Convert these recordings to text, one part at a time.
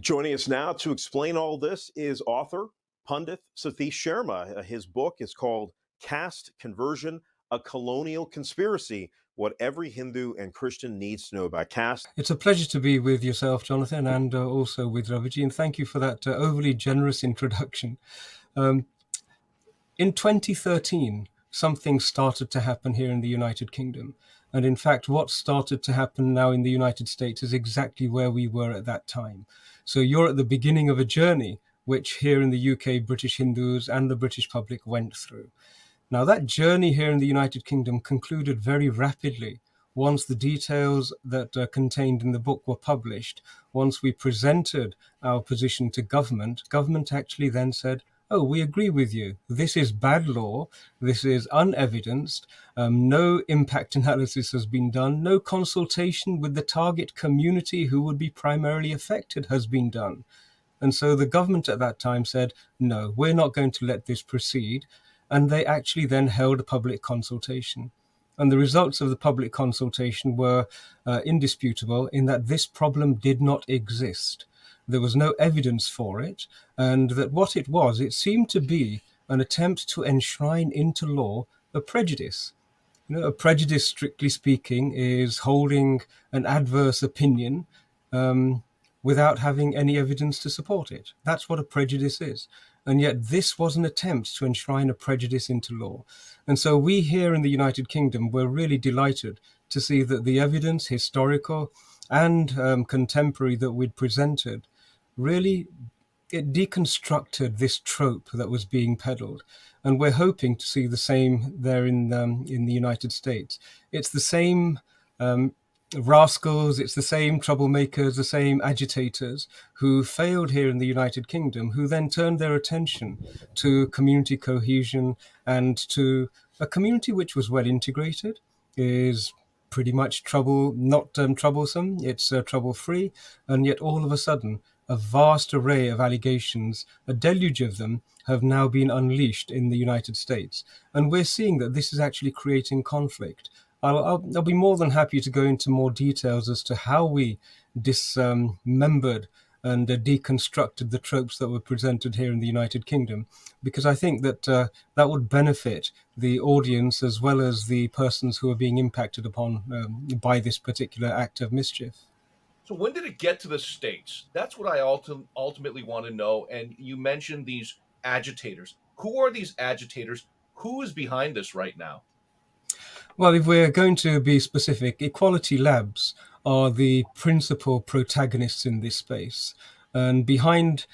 Joining us now to explain all this is author, pundit Satish Sharma. His book is called Caste Conversion, a Colonial Conspiracy, What Every Hindu and Christian Needs to Know About Caste. It's a pleasure to be with yourself, Jonathan, and also with Ravi, and thank you for that overly generous introduction. In 2013, something started to happen here in the United Kingdom. And in fact, what started to happen now in the United States is exactly where we were at that time. So you're at the beginning of a journey which here in the UK, British Hindus and the British public went through. Now, that journey here in the United Kingdom concluded very rapidly once the details that are contained in the book were published. Once we presented our position to government actually then said, oh, we agree with you. This is bad law. This is unevidenced. No impact analysis has been done. No consultation with the target community who would be primarily affected has been done. And so the government at that time said, no, we're not going to let this proceed. And they actually then held a public consultation. And the results of the public consultation were indisputable in that this problem did not exist. There was no evidence for it, and that what it was, it seemed to be an attempt to enshrine into law a prejudice. You know, a prejudice, strictly speaking, is holding an adverse opinion without having any evidence to support it. That's what a prejudice is. And yet this was an attempt to enshrine a prejudice into law. And so we here in the United Kingdom were really delighted to see that the evidence, historical and contemporary, that we'd presented, really it deconstructed this trope that was being peddled. And we're hoping to see the same there in the United States. It's the same rascals, it's the same troublemakers, the same agitators who failed here in the United Kingdom, who then turned their attention to community cohesion and to a community which was well integrated, is pretty much not troublesome, it's trouble-free, and yet all of a sudden a vast array of allegations, a deluge of them, have now been unleashed in the United States. And we're seeing that this is actually creating conflict. I'll be more than happy to go into more details as to how we dismembered and deconstructed the tropes that were presented here in the United Kingdom, because I think that that would benefit the audience as well as the persons who are being impacted upon by this particular act of mischief. So when did it get to the States? That's what I ultimately want to know. And you mentioned these agitators. Who are these agitators? Who is behind this right now? Well, if we're going to be specific, Equality Labs are the principal protagonists in this space. And behind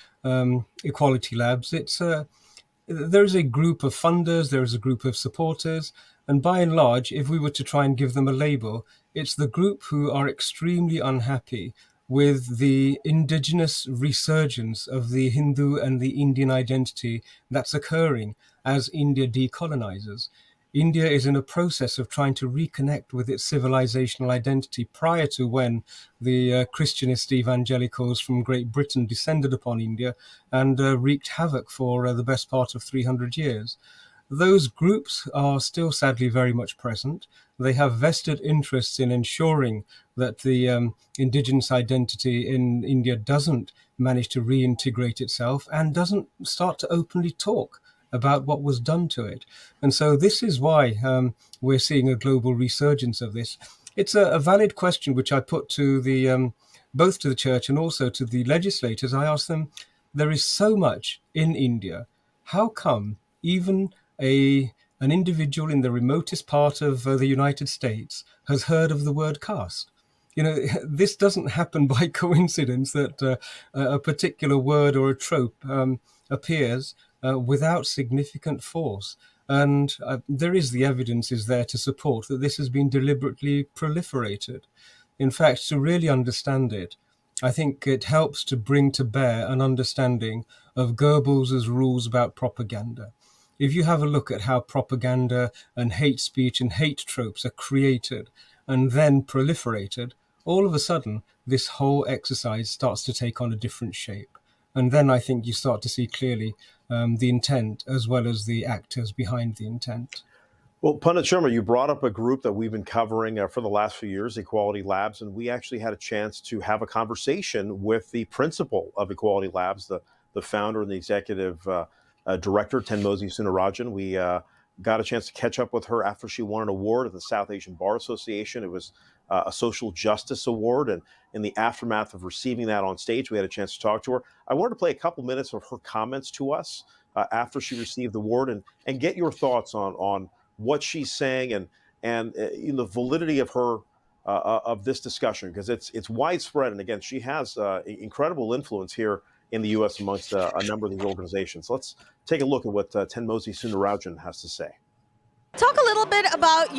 Equality Labs, there is a group of funders, there is a group of supporters, and by and large, if we were to try and give them a label, it's the group who are extremely unhappy with the indigenous resurgence of the Hindu and the Indian identity that's occurring as India decolonizes. India is in a process of trying to reconnect with its civilizational identity prior to when the Christianist evangelicals from Great Britain descended upon India and wreaked havoc for the best part of 300 years. Those groups are still sadly very much present. They have vested interests in ensuring that the indigenous identity in India doesn't manage to reintegrate itself and doesn't start to openly talk about what was done to it. And so this is why we're seeing a global resurgence of this. It's a valid question which I put to the both to the church and also to the legislators. I asked them, there is so much in India. How come even an individual in the remotest part of the United States has heard of the word caste? You know, this doesn't happen by coincidence that a particular word or a trope appears without significant force. And there is the evidence is there to support that this has been deliberately proliferated. In fact, to really understand it, I think it helps to bring to bear an understanding of Goebbels' rules about propaganda. If you have a look at how propaganda and hate speech and hate tropes are created and then proliferated, all of a sudden, this whole exercise starts to take on a different shape. And then I think you start to see clearly the intent as well as the actors behind the intent. Well, Pundit Sharma, you brought up a group that we've been covering for the last few years, Equality Labs, and we actually had a chance to have a conversation with the principal of Equality Labs, the founder and the executive director, Tenmozi Sunarajan. We got a chance to catch up with her after she won an award at the South Asian Bar Association. It was a social justice award, and in the aftermath of receiving that on stage, we had a chance to talk to her. I wanted to play a couple minutes of her comments to us after she received the award, and get your thoughts on what she's saying and the validity of her of this discussion, because it's widespread. And again, she has incredible influence here in the U.S. amongst a number of these organizations. Let's take a look at what Tenmozi Sunarajan has to say. Talk a little bit about,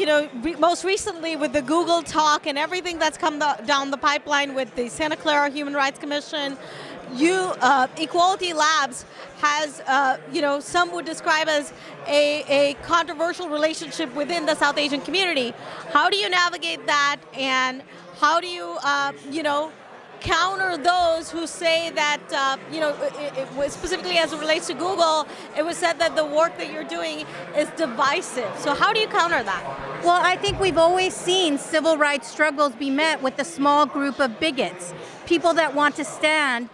most recently with the Google talk and everything that's come down the pipeline with the Santa Clara Human Rights Commission. Equality Labs has, some would describe as a controversial relationship within the South Asian community. How do you navigate that, and how do you, counter those who say that, it was specifically as it relates to Google, it was said that the work that you're doing is divisive. So how do you counter that? Well, I think we've always seen civil rights struggles be met with a small group of bigots, people that want to stand,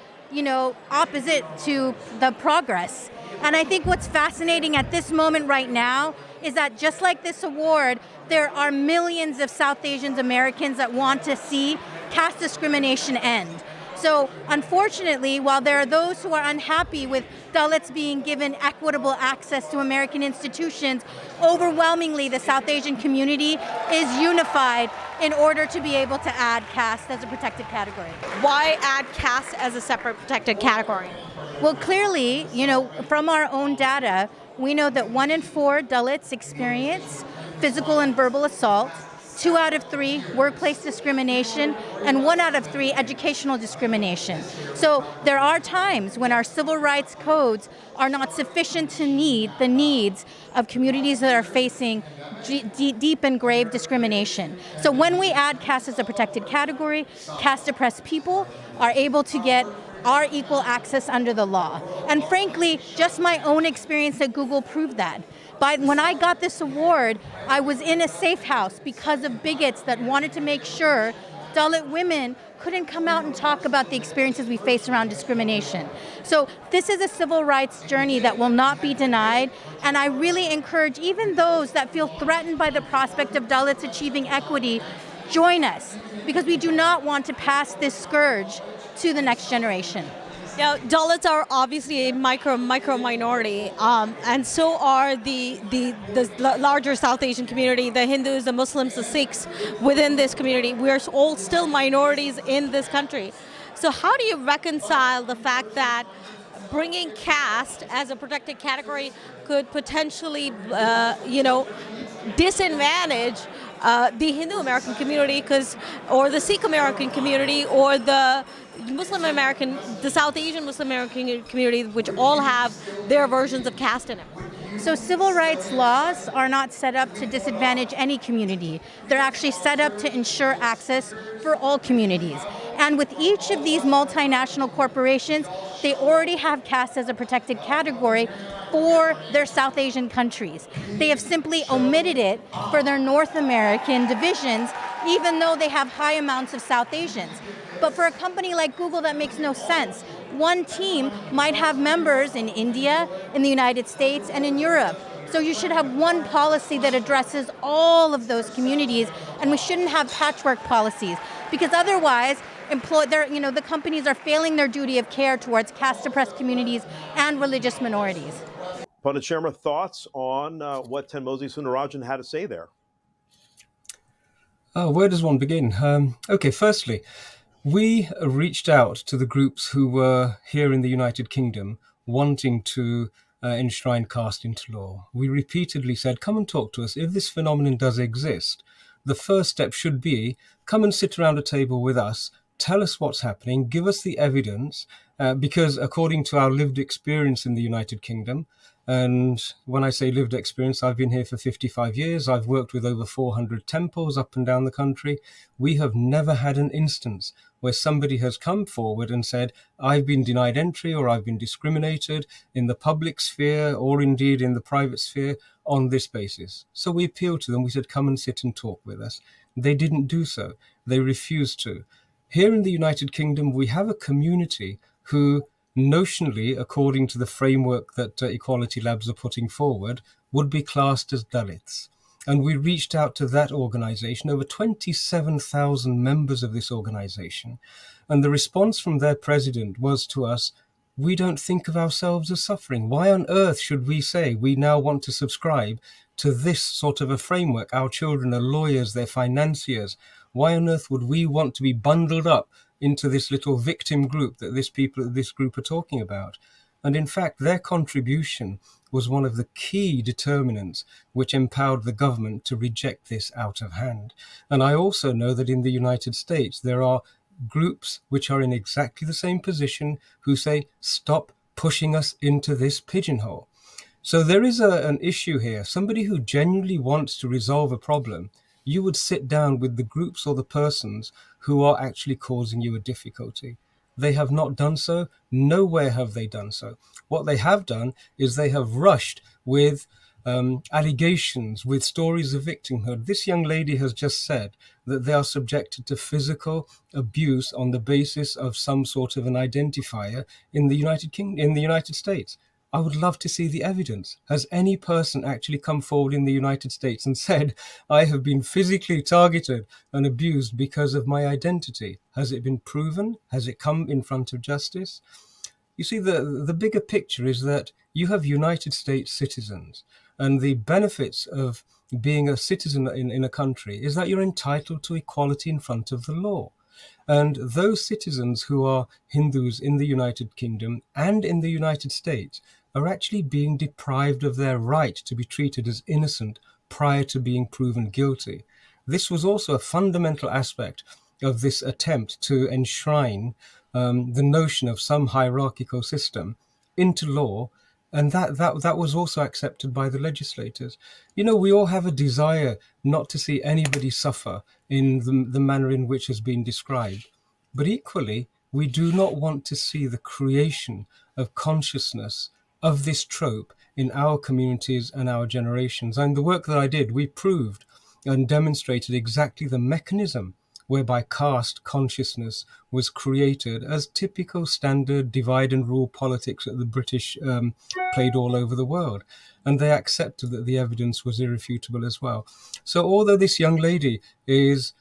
opposite to the progress. And I think what's fascinating at this moment right now is that just like this award, there are millions of South Asian Americans that want to see caste discrimination end. So unfortunately, while there are those who are unhappy with Dalits being given equitable access to American institutions, overwhelmingly the South Asian community is unified in order to be able to add caste as a protected category. Why add caste as a separate protected category? Well, clearly, from our own data, we know that 1 in 4 Dalits experience physical and verbal assault, 2 out of 3 workplace discrimination, and 1 out of 3 educational discrimination. So there are times when our civil rights codes are not sufficient to meet the needs of communities that are facing deep and grave discrimination. So when we add caste as a protected category, caste-oppressed people are able to get our equal access under the law. And frankly, just my own experience at Google proved that. When I got this award, I was in a safe house because of bigots that wanted to make sure Dalit women couldn't come out and talk about the experiences we face around discrimination. So this is a civil rights journey that will not be denied, and I really encourage even those that feel threatened by the prospect of Dalits achieving equity, join us, because we do not want to pass this scourge to the next generation. Now, Dalits are obviously a micro minority, and so are the larger South Asian community, the Hindus, the Muslims, the Sikhs within this community. We are all still minorities in this country. So how do you reconcile the fact that bringing caste as a protected category could potentially, disadvantage the Hindu American community, or the Sikh American community, or the the South Asian Muslim American community, which all have their versions of caste in it? So civil rights laws are not set up to disadvantage any community. They're actually set up to ensure access for all communities. And with each of these multinational corporations, they already have caste as a protected category for their South Asian countries. They have simply omitted it for their North American divisions, even though they have high amounts of South Asians. But for a company like Google, that makes no sense. One team might have members in India, in the United States, and in Europe. So you should have one policy that addresses all of those communities, and we shouldn't have patchwork policies, because otherwise the companies are failing their duty of care towards caste-oppressed communities and religious minorities. Pundit Sharma, thoughts on what Tenmozi Sunarajan had to say there? Where does one begin? Okay, firstly, we reached out to the groups who were here in the United Kingdom wanting to enshrine caste into law. We repeatedly said, come and talk to us. If this phenomenon does exist, the first step should be, come and sit around a table with us, tell us what's happening, give us the evidence, because according to our lived experience in the United Kingdom, and when I say lived experience, I've been here for 55 years. I've worked with over 400 temples up and down the country. We have never had an instance where somebody has come forward and said, I've been denied entry or I've been discriminated in the public sphere or indeed in the private sphere on this basis. So we appealed to them. We said, come and sit and talk with us. They didn't do so. They refused to. Here in the United Kingdom, we have a community who notionally, according to the framework that Equality Labs are putting forward, would be classed as Dalits. And we reached out to that organization, over 27,000 members of this organization. And the response from their president was to us, we don't think of ourselves as suffering. Why on earth should we say we now want to subscribe to this sort of a framework? Our children are lawyers, they're financiers. Why on earth would we want to be bundled up into this little victim group that this group are talking about? And in fact, their contribution was one of the key determinants which empowered the government to reject this out of hand. And I also know that in the United States, there are groups which are in exactly the same position who say, stop pushing us into this pigeonhole. So there is an issue here. Somebody who genuinely wants to resolve a problem, you would sit down with the groups or the persons who are actually causing you a difficulty. They have not done so. Nowhere have they done so. What they have done is they have rushed with allegations, with stories of victimhood. This young lady has just said that they are subjected to physical abuse on the basis of some sort of an identifier in the United States. I would love to see the evidence. Has any person actually come forward in the United States and said, I have been physically targeted and abused because of my identity? Has it been proven? Has it come in front of justice? You see, the bigger picture is that you have United States citizens, and the benefits of being a citizen in a country is that you're entitled to equality in front of the law. And those citizens who are Hindus in the United Kingdom and in the United States are actually being deprived of their right to be treated as innocent prior to being proven guilty. This was also a fundamental aspect of this attempt to enshrine the notion of some hierarchical system into law, and that was also accepted by the legislators. You know, we all have a desire not to see anybody suffer in the manner in which has been described. But equally, we do not want to see the creation of consciousness of this trope in our communities and our generations. And the work that I did, we proved and demonstrated exactly the mechanism whereby caste consciousness was created as typical standard divide and rule politics that the British played all over the world. And they accepted that the evidence was irrefutable as well. So although this young lady is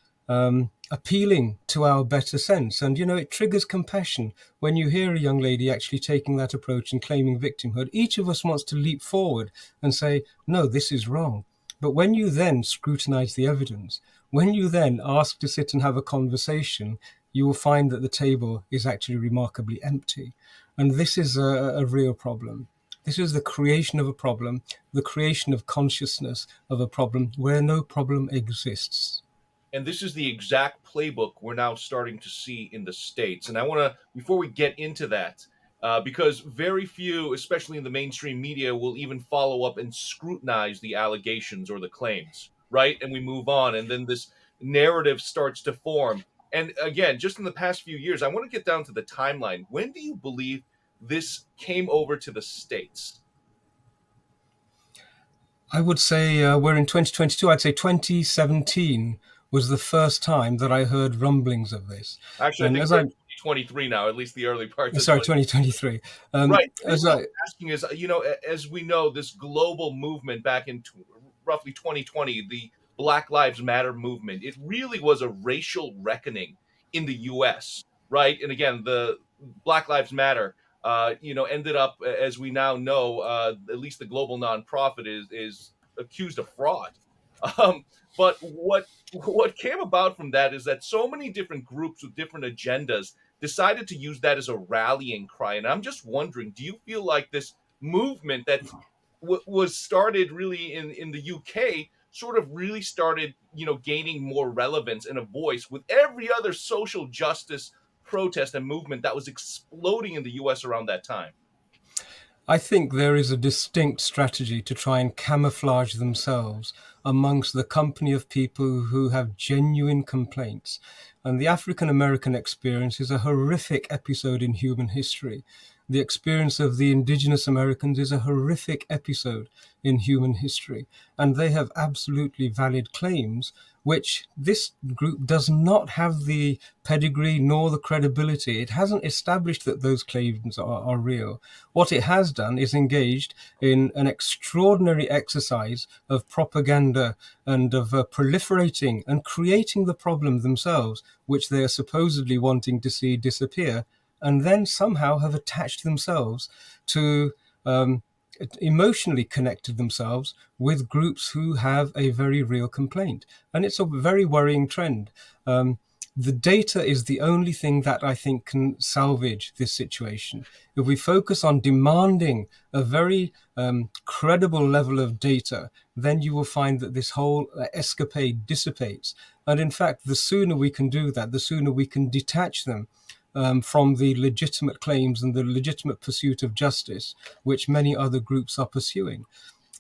appealing to our better sense, and, you know, it triggers compassion when you hear a young lady actually taking that approach and claiming victimhood. Each of us wants to leap forward and say, no, this is wrong. But when you then scrutinize the evidence, when you then ask to sit and have a conversation, you will find that the table is actually remarkably empty. And this is a real problem. This is the creation of a problem, the creation of consciousness of a problem where no problem exists. And this is the exact playbook we're now starting to see in the States. And I want to, before we get into that, because very few, especially in the mainstream media, will even follow up and scrutinize the allegations or the claims, right? And we move on, and then this narrative starts to form. And again, just in the past few years, I want to get down to the timeline. When do you believe this came over to the States? I would say we're in 2022. I'd say 2017 was the first time that I heard rumblings of this. Actually, And I think as we're I, in 2023 now, at least the early parts. sorry, 2023. Right. As What I, I'm asking is, you know, as we know, this global movement back in roughly 2020, the Black Lives Matter movement, it really was a racial reckoning in the U.S., right? And again, the Black Lives Matter, you know, ended up, as we now know, at least the global nonprofit is accused of fraud. Um, but what came about from that is that so many different groups with different agendas decided to use that as a rallying cry. And I'm just wondering, do you feel like this movement that was started really in the UK sort of really started, you know, gaining more relevance and a voice with every other social justice protest and movement that was exploding in the US around that time? I think there is a distinct strategy to try and camouflage themselves amongst the company of people who have genuine complaints. And the African American experience is a horrific episode in human history. The experience of the indigenous Americans is a horrific episode in human history. And they have absolutely valid claims, which this group does not have the pedigree nor the credibility. It hasn't established that those claims are real. What it has done is engaged in an extraordinary exercise of propaganda and of proliferating and creating the problem themselves, which they are supposedly wanting to see disappear, and then somehow have attached themselves to emotionally connected themselves with groups who have a very real complaint. And it's a very worrying trend. The data is the only thing that I think can salvage this situation. If we focus on demanding a very credible level of data, then you will find that this whole escapade dissipates. And in fact, the sooner we can do that, the sooner we can detach them from the legitimate claims and the legitimate pursuit of justice, which many other groups are pursuing.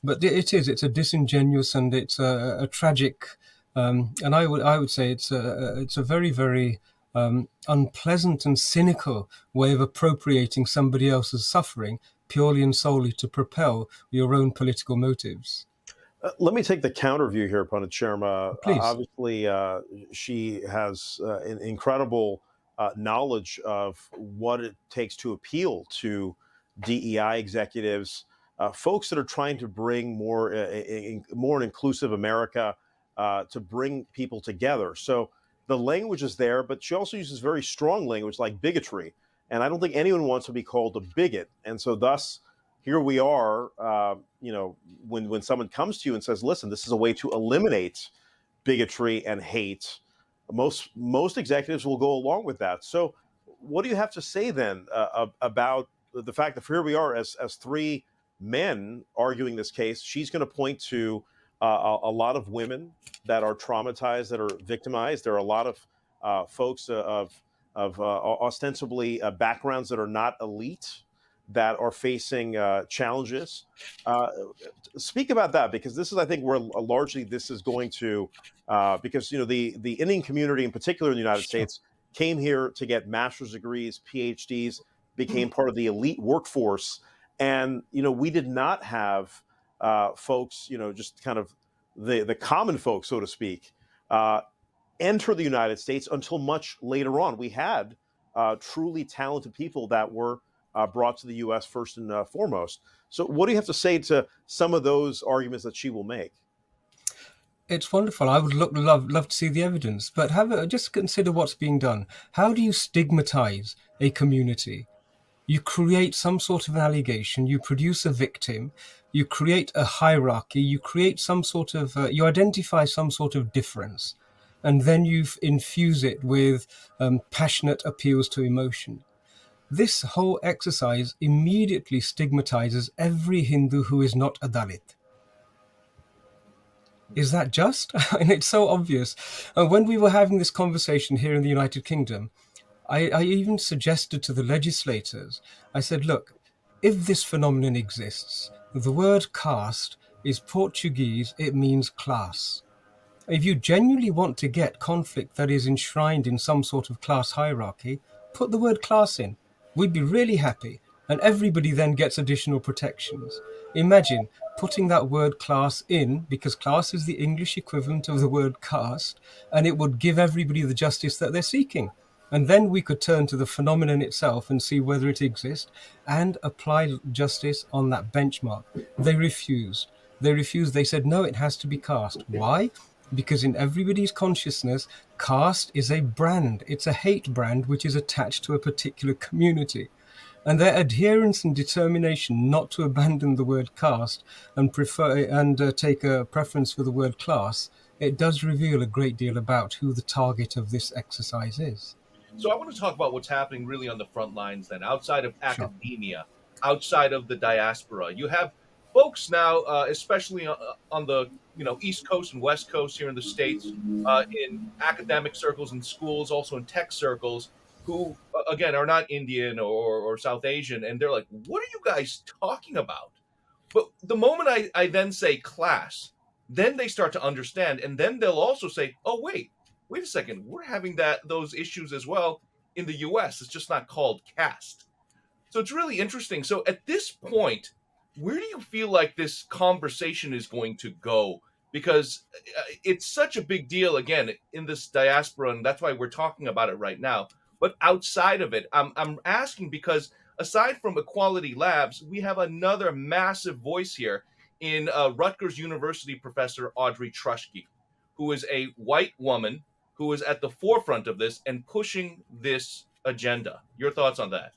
But it's a disingenuous and it's a tragic, and I would say it's a very, very unpleasant and cynical way of appropriating somebody else's suffering purely and solely to propel your own political motives. Let me take the counter view here, Pundit Sharma. Please. Obviously, she has an incredible knowledge of what it takes to appeal to DEI executives, folks that are trying to bring more an inclusive America, to bring people together. So the language is there, but she also uses very strong language like bigotry, and I don't think anyone wants to be called a bigot. And so, thus, here we are. When someone comes to you and says, "Listen, this is a way to eliminate bigotry and hate," most executives will go along with that. So, what do you have to say then about the fact that here we are as three men arguing this case? She's going to point to a lot of women that are traumatized, that are victimized. There are a lot of folks of ostensibly backgrounds that are not elite that are facing challenges. Speak about that, because this is, I think, where largely this is going to, because the Indian community in particular in the United States came here to get master's degrees, PhDs, became part of the elite workforce, and we did not have folks, just kind of the common folks, so to speak, enter the United States until much later on. We had truly talented people that were brought to the U.S. first and foremost. So what do you have to say to some of those arguments that she will make? It's wonderful. I would love to see the evidence, but just consider what's being done. How do you stigmatize a community? You create some sort of an allegation, you produce a victim, you create a hierarchy, you create some sort of, you identify some sort of difference, and then you infuse it with passionate appeals to emotion. This whole exercise immediately stigmatizes every Hindu who is not a Dalit. Is that just? And it's so obvious. When we were having this conversation here in the United Kingdom, I even suggested to the legislators, I said, look, if this phenomenon exists, the word caste is Portuguese, it means class. If you genuinely want to get conflict that is enshrined in some sort of class hierarchy, put the word class in. We'd be really happy, and everybody then gets additional protections. Imagine putting that word class in, because class is the English equivalent of the word caste, and it would give everybody the justice that they're seeking. And then we could turn to the phenomenon itself and see whether it exists and apply justice on that benchmark. They refused. They said, no, it has to be caste. Why? Because in everybody's consciousness, caste is a brand. It's a hate brand which is attached to a particular community. And their adherence and determination not to abandon the word caste and take a preference for the word class, it does reveal a great deal about who the target of this exercise is. So I want to talk about what's happening really on the front lines then, outside of academia, outside of the diaspora. You have folks now, especially on the East Coast and West Coast here in the States, in academic circles and schools, also in tech circles, who, again, are not Indian or South Asian. And they're like, what are you guys talking about? But the moment I then say class, then they start to understand. And then they'll also say, oh, wait, wait a second, we're having those issues as well in the US. It's just not called caste. So it's really interesting. So at this point, where do you feel like this conversation is going to go? Because it's such a big deal, again, in this diaspora, and that's why we're talking about it right now. But outside of it, I'm asking because aside from Equality Labs, we have another massive voice here in Rutgers University professor Audrey Truschke, who is a white woman who is at the forefront of this and pushing this agenda. Your thoughts on that?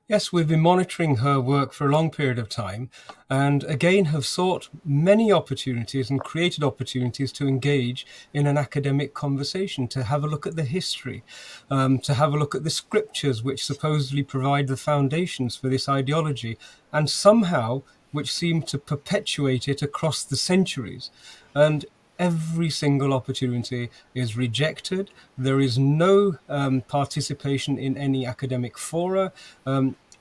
Yes, we've been monitoring her work for a long period of time, and again have sought many opportunities and created opportunities to engage in an academic conversation, to have a look at the history, to have a look at the scriptures which supposedly provide the foundations for this ideology, and somehow which seem to perpetuate it across the centuries. And every single opportunity is rejected. There is no participation in any academic fora.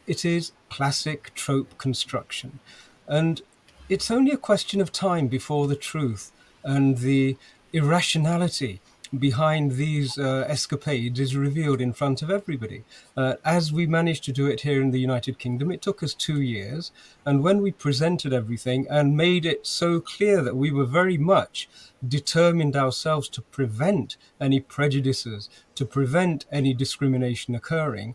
It is classic trope construction. And it's only a question of time before the truth and the irrationality behind these escapades is revealed in front of everybody. As we managed to do it here in the United Kingdom, it took us 2 years. And when we presented everything and made it so clear that we were very much determined ourselves to prevent any prejudices, to prevent any discrimination occurring,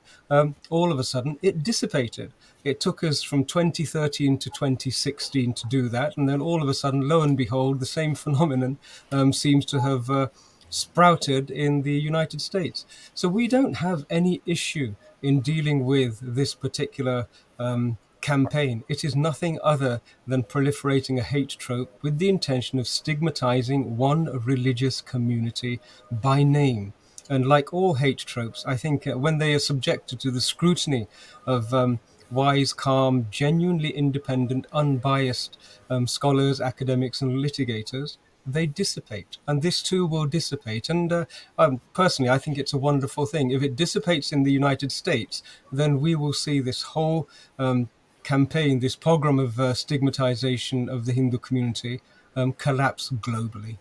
all of a sudden it dissipated. It took us from 2013 to 2016 to do that. And then all of a sudden, lo and behold, the same phenomenon seems to have sprouted in the United States. So we don't have any issue in dealing with this particular campaign. It is nothing other than proliferating a hate trope with the intention of stigmatizing one religious community by name. And like all hate tropes, I think when they are subjected to the scrutiny of wise, calm, genuinely independent, unbiased scholars, academics, and litigators, they dissipate, and this too will dissipate. And personally, I think it's a wonderful thing. If it dissipates in the United States, then we will see this whole campaign, this pogrom of stigmatization of the Hindu community collapse globally.